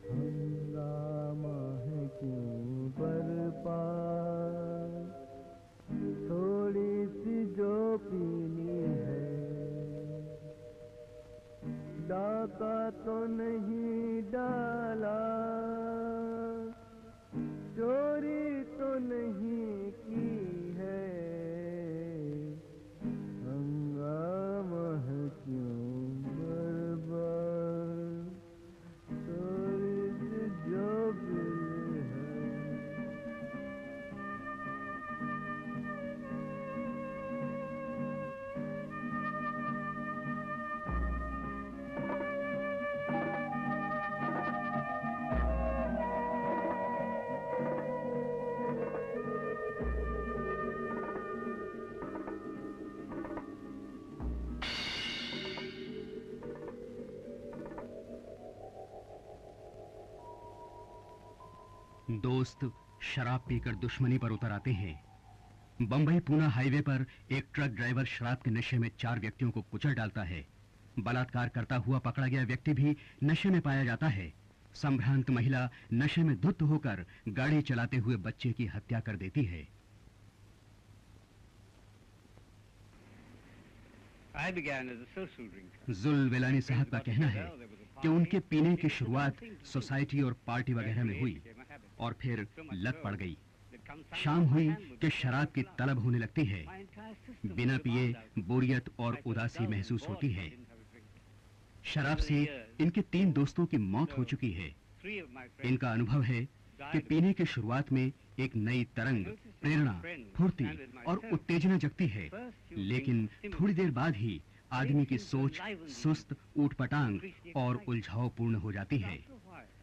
हंगामा है क्यों बरपा, थोड़ी सी जो पीनी है। डाका तो नहीं डाला, चोरी तो नहीं की है, हंगामा है क्यों बर्बाद, थोड़ी सी जो पीनी है। दोस्त शराब पीकर दुश्मनी पर उतर आते हैं। बंबई पूना हाईवे पर एक ट्रक ड्राइवर शराब के नशे में 4 व्यक्तियों को कुचल डालता है। बलात्कार करता हुआ पकड़ा गया व्यक्ति भी नशे में पाया जाता है। संभ्रांत महिला नशे में धुत होकर गाड़ी चलाते हुए बच्चे की हत्या कर देती है। जुल वेलानी साहब का कहना है कि उनके पीने की शुरुआत सोसाइटी और पार्टी वगैरह में हुई और फिर लत पड़ गई। शाम हुई कि शराब की तलब होने लगती है। बिना पिए बोरियत और उदासी महसूस होती है। शराब से इनके 3 दोस्तों की मौत हो चुकी है। इनका अनुभव है कि पीने की शुरुआत में एक नई तरंग, प्रेरणा, फुर्ती और उत्तेजना जगती है, लेकिन थोड़ी देर बाद ही आदमी की सोच सुस्त, ऊटपटांग और उलझावपूर्ण हो जाती है।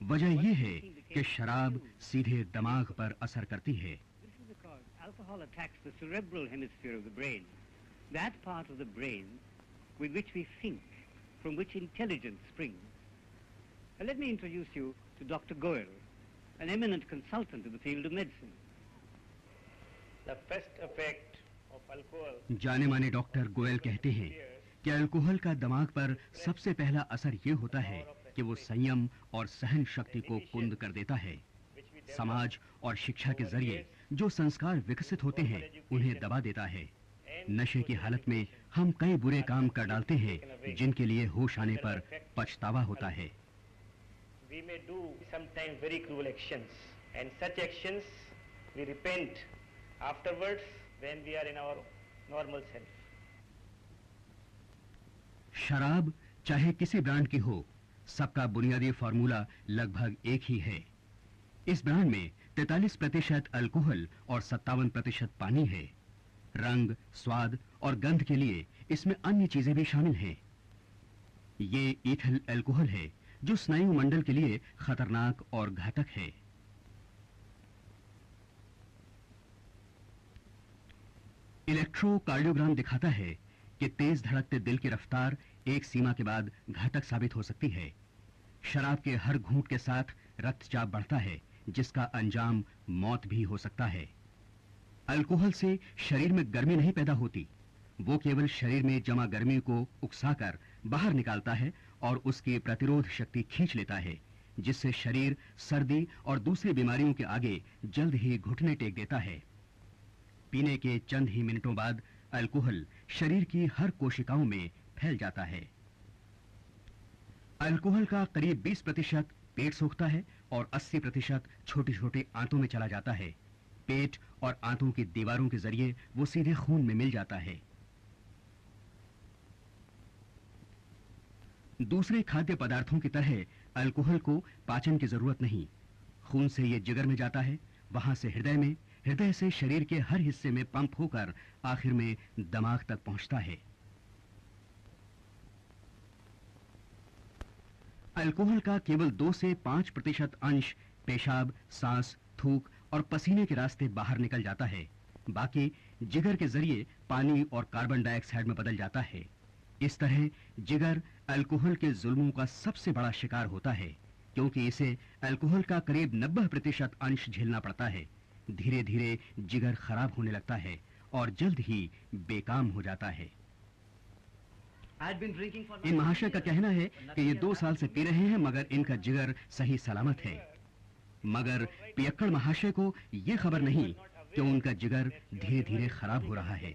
वजह यह है कि शराब सीधे दिमाग पर असर करती है। From which intelligence springs. Let me introduce you to Dr. Goel, an eminent consultant in the field of medicine. The first effect of alcohol. जाने माने डॉक्टर गोयल कहते हैं कि अल्कोहल का दिमाग पर सबसे पहला असर ये होता है कि वो संयम और सहन शक्ति को कुंद कर देता है। समाज और शिक्षा के जरिए जो संस्कार विकसित होते हैं उन्हें दबा देता है। नशे की हालत में हम कई बुरे काम कर डालते हैं जिनके लिए होश आने पर पछतावा होता है। We may do sometimes very cruel actions, and such actions we repent afterwards when we are in our normal self. शराब चाहे किसी ब्रांड की हो, सबका बुनियादी फार्मूला लगभग एक ही है। इस ब्रांड में 43% अल्कोहल और 57% पानी है। रंग, स्वाद और गंध के लिए इसमें अन्य चीजें भी शामिल हैं। ये ईथल अल्कोहल है जो स्नायु मंडल के लिए खतरनाक और घातक है। इलेक्ट्रोकार्डियोग्राम दिखाता है कि तेज धड़कते दिल की रफ्तार एक सीमा के बाद घातक साबित हो सकती है। शराब के हर घूंट के साथ रक्तचाप बढ़ता है, जिसका अंजाम मौत भी हो सकता है। अल्कोहल से शरीर में गर्मी नहीं पैदा होती, वो केवल शरीर में जमा गर्मी को उकसाकर बाहर निकालता है और उसकी प्रतिरोध शक्ति खींच लेता है, जिससे शरीर सर्दी और दूसरी बीमारियों के आगे जल्द ही घुटने टेक देता है। पीने के चंद ही मिनटों बाद अल्कोहल शरीर की हर कोशिकाओं में फैल जाता है। अल्कोहल का करीब 20% पेट सोखता है और 80% छोटे-छोटे आंतों में चला जाता है। पेट और आंतों की दीवारों के जरिए वो सीधे खून में मिल जाता है। दूसरे खाद्य पदार्थों की तरह अल्कोहल को पाचन की जरूरत नहीं। खून से ये जिगर में जाता है, वहां से हृदय में, हृदय से शरीर के हर हिस्से में पंप होकर आखिर में दिमाग तक पहुंचता है। अल्कोहल का केवल 2 से 5% अंश पेशाब, सांस, थूक और पसीने के रास्ते बाहर निकल जाता है। बाकी जिगर के जरिए पानी और कार्बन डाइऑक्साइड में बदल जाता है। इस तरह जिगर अल्कोहल के जुल्मों का सबसे बड़ा शिकार होता है, क्योंकि इसे अल्कोहल का करीब 90% अंश झेलना पड़ता है। धीरे धीरे जिगर खराब होने लगता है और जल्द ही बेकाम हो जाता है। इन महाशय का कहना है कि ये 2 साल से पी रहे हैं मगर इनका जिगर सही सलामत है। मगर पियक्कड़ महाशय को ये खबर नहीं कि उनका जिगर धीरे धीरे खराब हो रहा है।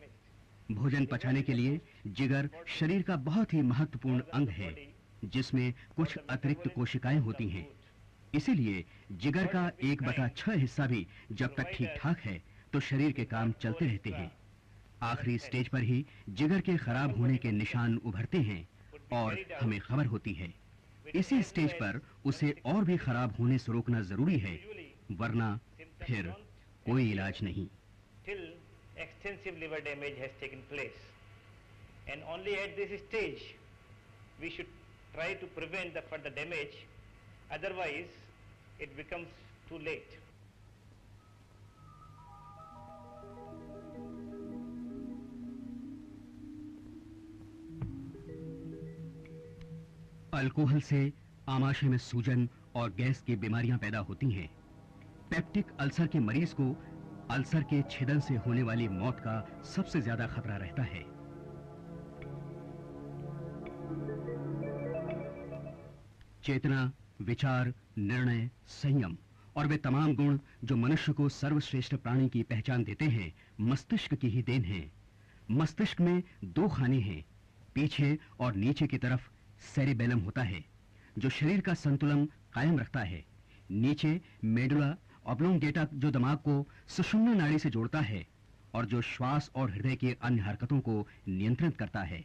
भोजन पचाने के लिए जिगर शरीर का बहुत ही महत्वपूर्ण अंग है जिसमें कुछ अतिरिक्त कोशिकाएं होती हैं। इसीलिए जिगर का 1/6 हिस्सा भी जब तक ठीक ठाक है तो शरीर के काम चलते रहते हैं। आखिरी स्टेज पर ही जिगर के खराब होने के निशान उभरते हैं और हमें खबर होती है। इसी स्टेज पर उसे और भी खराब होने से रोकना जरूरी है, वरना फिर कोई इलाज नहीं। Till extensive liver damage has taken place, and only at this stage we should try to prevent the further damage, otherwise it becomes too late. Alcohol से आमाशय में सूजन और गैस की बीमारियां पैदा होती हैं। पेप्टिक अल्सर के मरीज को अल्सर के छेदन से होने वाली मौत का सबसे ज्यादा खतरा रहता है। चेतना, विचार, निर्णय, संयम और वे तमाम गुण जो मनुष्य को सर्वश्रेष्ठ प्राणी की पहचान देते हैं, मस्तिष्क की ही देन हैं। मस्तिष्क में 2 खाने हैं। पीछे और नीचे की तरफ सेरिबेलम होता है जो शरीर का संतुलन कायम रखता है। नीचे मेडुला ऑब्लोंगेटा जो दिमाग को सुषुम्ना नाड़ी से जोड़ता है और जो श्वास और हृदय की अन्य हरकतों को नियंत्रित करता है।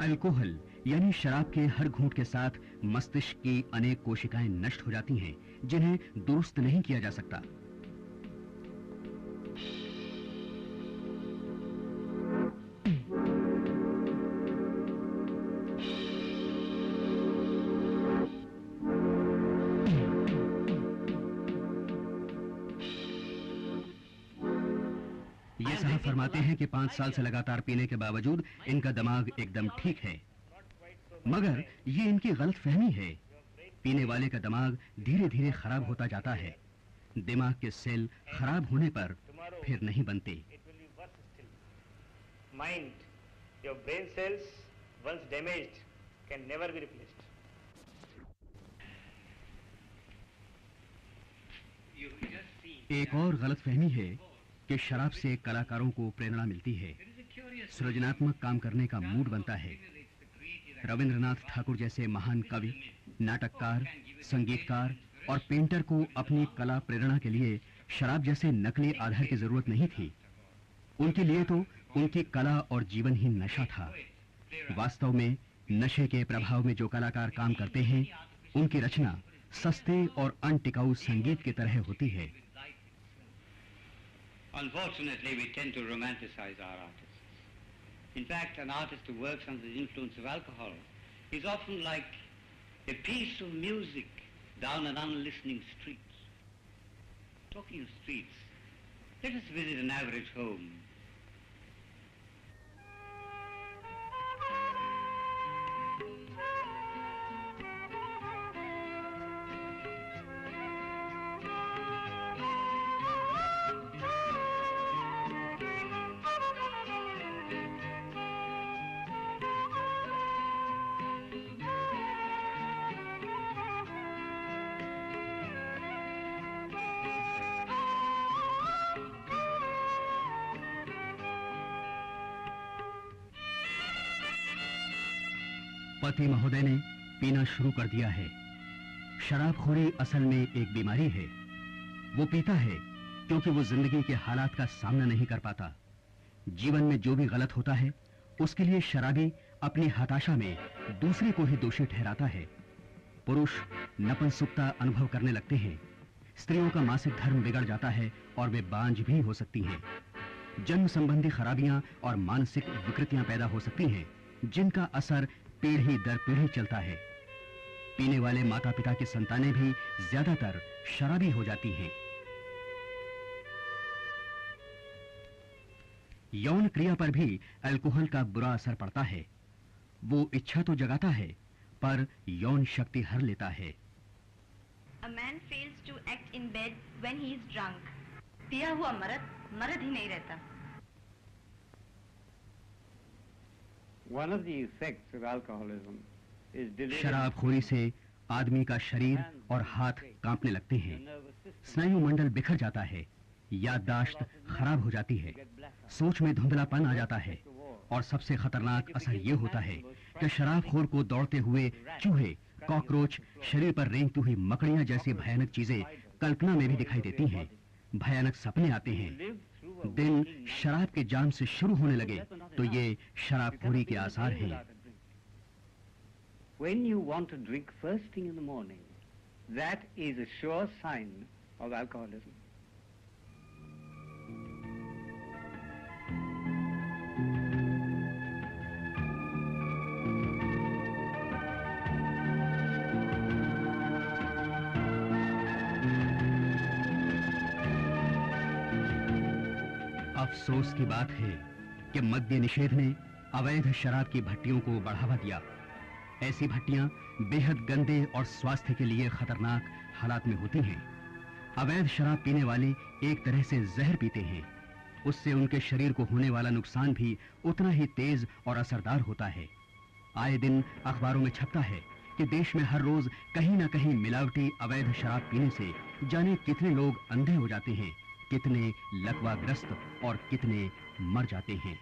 अल्कोहल यानी शराब के हर घूंट के साथ मस्तिष्क की अनेक कोशिकाएं नष्ट हो जाती हैं जिन्हें दुरुस्त नहीं किया जा सकता। ये साहब फरमाते हैं कि 5 साल से लगातार पीने के बावजूद इनका दिमाग एकदम ठीक है, मगर ये इनकी गलतफहमी है। पीने वाले का दिमाग धीरे धीरे खराब होता जाता है। दिमाग के सेल खराब होने पर फिर नहीं बनते। Mind, your brain cells, once damaged, can never be replaced. एक और गलतफहमी है कि शराब से कलाकारों को प्रेरणा मिलती है, सृजनात्मक काम करने का मूड बनता है। रविंद्रनाथ ठाकुर जैसे महान कवि, नाटककार, संगीतकार और पेंटर को अपनी कला प्रेरणा के लिए शराब जैसे नकली आधार की जरूरत नहीं थी। उनके लिए तो उनकी कला और जीवन ही नशा था। वास्तव में नशे के प्रभाव में जो कलाकार काम करते हैं, उनकी रचना सस्ते और अनटिकाऊ संगीत की तरह होती है। Unfortunately, we tend to romanticize our artists. In fact, an artist who works under the influence of alcohol is often like a piece of music down an unlistening street. Talking of streets, let us visit an average home. पति महोदय ने पीना शुरू कर दिया है। शराबखोरी असल में एक बीमारी है। वो पीता है क्योंकि वो जिंदगी के हालात का सामना नहीं कर पाता। जीवन में जो भी गलत होता है उसके लिए शराबी अपनी हताशा में दूसरे को ही दोषी ठहराता है। पुरुष नपुंसकता अनुभव करने लगते हैं। स्त्रियों का मासिक धर्म बिगड़ जाता है और वे बांझ भी हो सकती हैं। जन्म संबंधी खराबियां और मानसिक विकृतियां पैदा हो सकती हैं जिनका असर पीढ़ी दर पीढ़ी चलता है। पीने वाले माता पिता की संतानें भी ज्यादातर शराबी हो जाती हैं। यौन क्रिया पर भी अल्कोहल का बुरा असर पड़ता है। वो इच्छा तो जगाता है पर यौन शक्ति हर लेता है। A man fails to act in bed when he is drunk. पिया हुआ मर्द ही नहीं रहता. One of the effects of alcoholism is delirium. शराबखोरी से आदमी का शरीर और हाथ कांपने लगते हैं, स्नायु मंडल बिखर जाता है, याददाश्त खराब हो जाती है, सोच में धुंधलापन आ जाता है और सबसे खतरनाक असर ये होता है कि शराबखोर को दौड़ते हुए चूहे, कॉकरोच, शरीर पर रेंगती हुई मकड़ियां जैसी भयानक चीजें कल्पना में भी दिखाई देती हैं, भयानक सपने आते हैं. दिन शराब के जाम से शुरू होने लगे तो ये शराबखोरी के आसार हैं. When you want to drink first thing in the morning, that is a sure sign of alcoholism. अफसोस की बात है कि मद्य निषेध ने अवैध शराब की भट्टियों को बढ़ावा दिया. ऐसी भट्टियां बेहद गंदे और स्वास्थ्य के लिए खतरनाक हालात में होती हैं. अवैध शराब पीने वाले एक तरह से जहर पीते हैं. उससे उनके शरीर को होने वाला नुकसान भी उतना ही तेज और असरदार होता है. आए दिन अखबारों में छपता है कि देश में हर रोज कहीं न कहीं मिलावटी अवैध शराब पीने से जाने कितने लोग अंधे हो जाते हैं, कितने लकवाग्रस्त और कितने मर जाते हैं.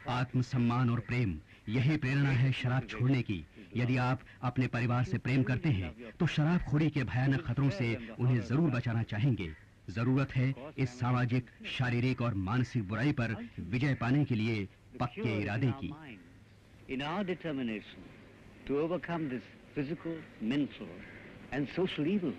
आत्मसम्मान और प्रेम, यही प्रेरणा है शराब छोड़ने की. यदि आप अपने परिवार से प्रेम करते हैं तो शराबखोरी के भयानक खतरों से उन्हें जरूर बचाना चाहेंगे. जरूरत है इस सामाजिक, शारीरिक और मानसिक बुराई पर विजय पाने के लिए पक्के इरादे की. In our determination to overcome this physical, mental and social evil